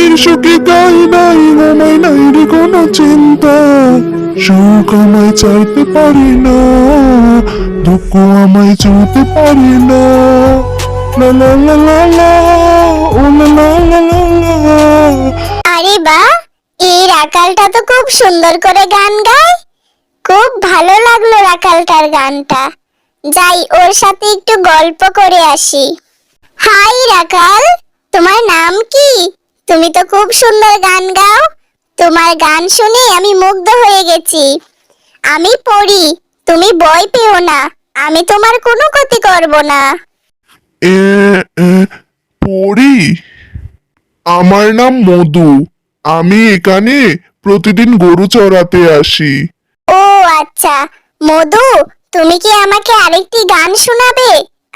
মনের সুখে গাই নাই ঘুমাই নাই রে কোনো চিন্তা, সুখ আমায় চাইতে পারি না, দুঃখ আমায় চলতে পারি না। লা লা লা লা লা, ও লা লা লা লা লা। আরে বাহ, এই রাখালটা তো খুব সুন্দর করে গান গায়। খুব ভালো লাগলো রাখালটার গানটা। যাই, ওর সাথে একটু গল্প করে আসি। হাই রাখাল, তোমার নাম কি? তুমি তো খুব সুন্দর গান গাও। তোমার গান শুনে আমি মুগ্ধ হয়ে গেছি। আমি পড়ি, তুমি ভয় পেও না, আমি তোমার কোনো ক্ষতি করব না। এ এ, পড়ি? আমার নাম মধু। আমি এখানে প্রতিদিন গরু চড়াতে আসি। ও আচ্ছা, মধু, তুমি কি আমাকে আরেকটি গান শোনাবে?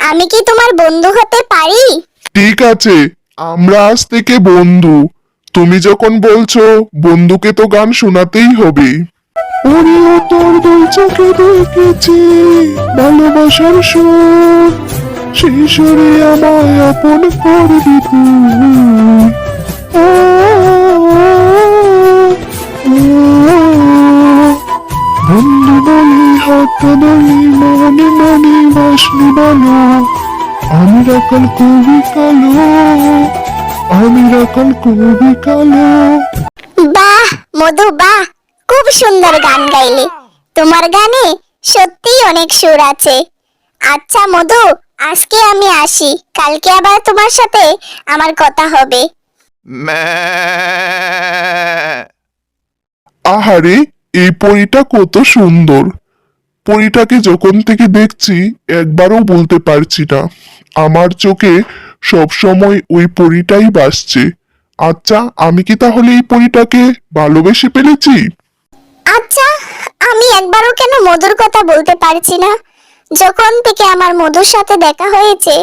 আমি কি তোমার বন্ধু হতে পারি? ঠিক আছে, আমরা আজ থেকে বন্ধু। তুমি যখন বলছো, বন্ধুকে তো গান শোনাতেই হবে। ওরে তোর দুই চোখে দেখেছি ভালোবাসার সুর, সেই সুরে আমায় আপন করবি তুই। ও, ও, বন্ধু বলি হাত বলি মনে মনে বাসনি বলো, আমি রাখাল কবি কালো, আমি রাখাল কবি কালো। বাহ মধু, বাহ, খুব সুন্দর গান গাইলে। তোমার গানে সত্যিই অনেক সুর আছে। আচ্ছা মধু, আজকে আমি আসি, কালকে আবার তোমার সাথে আমার কথা হবে। আহারে, এই পরীটা কত সুন্দর। পরীটাকে যখন থেকে দেখছি একবারও বলতে পারছি না। আমার চোখে সব সময় ওই পরীটাই ভাসছে। আচ্ছা, আমি কি তাহলে এই পরীটাকে ভালোবেসে ফেলেছি? আচ্ছা, আমি একবারও কেন মধুর কথা বলতে পারছি না? যখন থেকে আমার মধুর সাথে দেখা হয়েছে,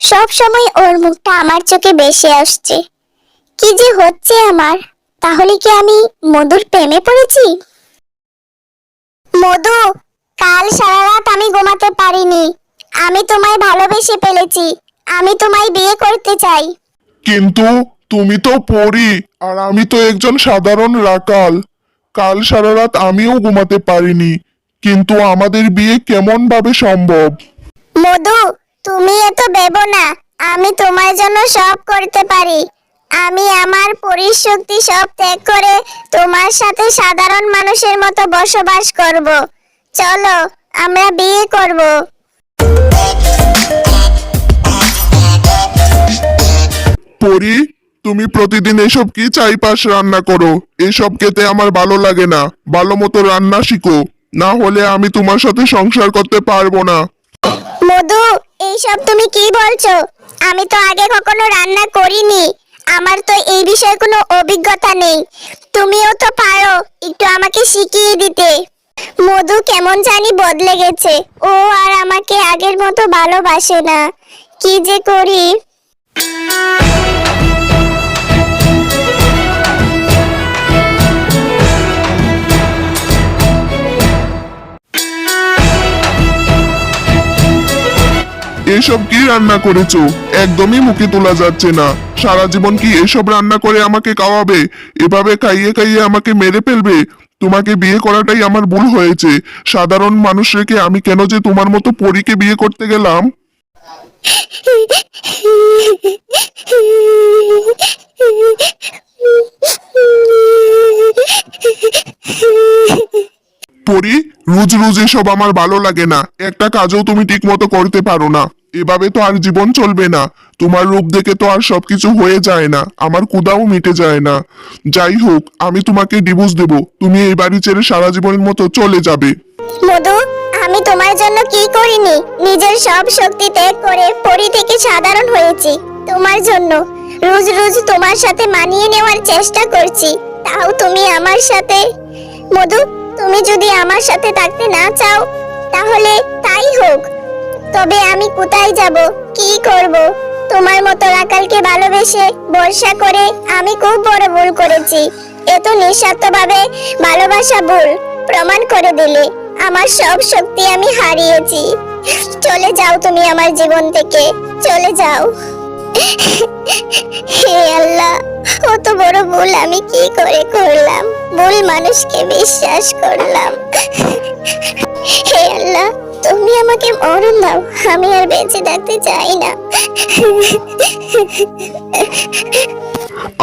সব সময় ওর মুখটা আমার চোখে ভেসে আসছে। কি যে হচ্ছে আমার? তাহলে কি আমি মধুর প্রেমে পড়েছি? মধু, কাল সারা রাত আমি ঘুমাতে পারিনি। আমি তোমায় ভালোবেসে ফেলেছি। আমি তোমায় বিয়ে করতে চাই। কিন্তু তুমি তো পড়ি, আর আমি তো একজন সাধারণ রাখাল। কাল সারা রাত আমিও ঘুমাতে পারিনি, কিন্তু আমাদের বিয়ে কেমন ভাবে সম্ভব? মধু, তুমি এত ভেবো না। আমি তোমার জন্য সব করতে পারি। আমি আমার পরিশক্তি সব ত্যাগ করে তোমার সাথে সাধারণ মানুষের মতো বসবাস করব। চলো, আমরা বিয়ে করব। পরি, তুমি প্রতিদিন এসব কি চাইপাশ রান্না করো? এসব খেতে আমার ভালো লাগে না। ভালো মতো রান্না শিখো, না হলে আমি তোমার সাথে সংসার করতে পারবো না। মধু, এইসব তুমি কি বলছো? আমি তো আগে কখনো রান্না করিনি। আমার তো এই বিষয়ে কোনো অভিজ্ঞতা নেই। তুমিও তো পারো, একটু আমাকে শিখিয়ে দিতে। মধু কেমন জানি বদলে গেছে। ও আর আমাকে আগের মতো ভালোবাসে না। কি যে করি। এসব কি রান্না করেছো? একদমই মুখে তোলা যাচ্ছে না। সারা জীবন কি এসব রান্না করে আমাকে খাওয়াবে? এভাবে খাইয়ে খাইয়ে আমাকে মেরে ফেলবে? তোমাকে বিয়ে করাটাই আমার ভুল হয়েছে। সাধারণ মানুষ রেখে আমি কেন যে তোমার মতো পরীকে বিয়ে করতে গেলাম? পরি, রোজ রোজ এসব আমার ভালো লাগে না। একটা কাজও তুমি ঠিক মতো করতে পারো না। এভাবে তো আর জীবন চলবে না। তোমার রূপ দেখে তো আর সবকিছু হয়ে যায় না, আমার ক্ষুধাও মিটে যায় না। যাই হোক, আমি তোমাকে ডিভোর্স দেব। তুমি এই বাড়ি ছেড়ে সারা জীবনের মতো চলে যাবে। মধু, আমি তোমার জন্য কি করিনি? নিজের সব শক্তি ত্যাগ করে পরি থেকে সাধারণ হয়েছি তোমার জন্য। রোজ রোজ তোমার সাথে মানিয়ে নেওয়ার চেষ্টা করছি, তাও তুমি আমার সাথে। মধু, তুমি যদি আমার সাথে থাকতে না চাও, তাহলে তাই হোক। তবে আমি কোথায় যাব, কি করব? তোমার মতো রাখালকে ভালোবেসে ভরসা করে আমি খুব বড় ভুল করেছি। এত নিঃস্বার্থভাবে ভালোবাসা ভুল প্রমাণ করে দিলে। আমার সব শক্তি আমি হারিয়েছি। চলে যাও তুমি আমার জীবন থেকে, চলে যাও। হে আল্লাহ, কত বড় ভুল আমি কি করে করলাম, ভুল মানুষকে বিশ্বাস করলাম। হে আল্লাহ, তুমি আমাকে মরণ দাও, আমি আর বেঁচে থাকতে চাই না।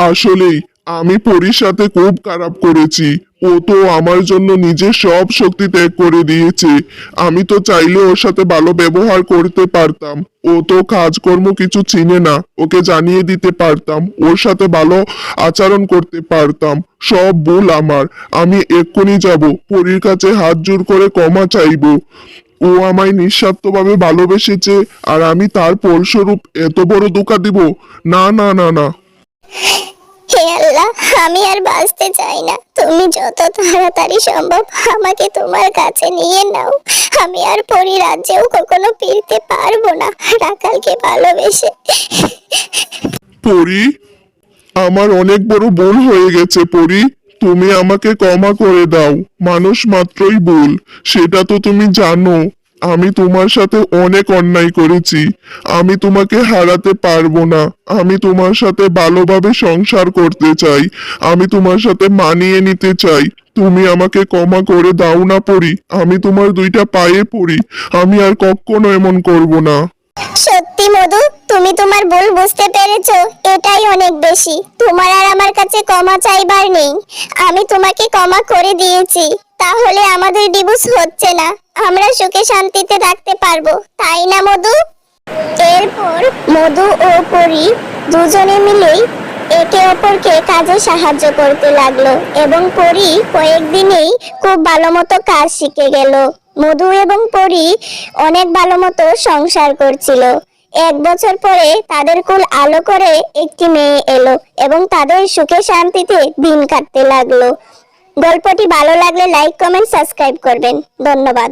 আসলেই আমি পরীর সাথে খুব খারাপ করেছি। ও তো আমার জন্য নিজের সব শক্তি ত্যাগ করে দিয়েছে। আমি তো চাইলে ওর সাথে ভালো ব্যবহার করতে পারতাম। ও তো কাজকর্ম কিছু চিনে না, ওকে জানিয়ে দিতে পারতাম, ওর সাথে ভালো আচরণ করতে পারতাম। সব ভুল আমার। আমি এক্ষুনি যাব, পরীর কাছে হাত জোর করে ক্ষমা চাইবো। ও আমায় নিঃস্বার্থভাবে ভালোবেসেছে, আর আমি তার ফলস্বরূপ এত বড় ধোঁকা দিব? না না না না। হে আল্লাহ, আমি আর বাঁচতে চাই না, তুমি যত তাড়াতাড়ি সম্ভব আমাকে তোমার কাছে নিয়ে নাও। আমি আর পরী রাজ্যেও কখনো ফিরতে পারবো না রাখালকে ভালোবেসে। পরি, আমার অনেক বড় ভুল হয়ে গেছে পরি। তুমি আমাকে ক্ষমা করে দাও। মানুষ মাত্রই ভুল, সেটা তো তুমি জানো। আমি তোমার সাথে অনেক অন্যায় করেছি। আমি তোমাকে হারাতে পারবো না। আমি তোমার সাথে ভালোভাবে সংসার করতে চাই। আমি তোমার সাথে মানিয়ে নিতে চাই। তুমি আমাকে ক্ষমা করে দাও না পরি। আমি তোমার দুইটা পায়ে পড়ি। আমি আর কখনো এমন করব না। সত্যি মধু, তুমি তোমার ভুল বুঝতে পেরেছো, এটাই অনেক বেশি। তোমার আর আমার কাছে ক্ষমা চাইবার নেই। আমি তোমাকে ক্ষমা করে দিয়েছি, তাহলে আমাদের ডিভোর্স হচ্ছে না, আমরা সুখে শান্তিতে থাকতে পারবো, তাই না মধু? এরপর মধু ও পরী দুজনে মিলেই একে অপরকে কাজে সাহায্য করতে লাগলো এবং পরী কয়েকদিনেই খুব ভালো মতো কাজ শিখে গেল। মধু এবং পরী অনেক ভালো মতো সংসার করছিল। 1 বছর পরে তাদের কুল আলো করে একটি মেয়ে এলো এবং তাদের সুখে শান্তিতে দিন কাটতে লাগলো। গল্পটি ভালো লাগলে লাইক, কমেন্ট, সাবস্ক্রাইব করবেন। ধন্যবাদ।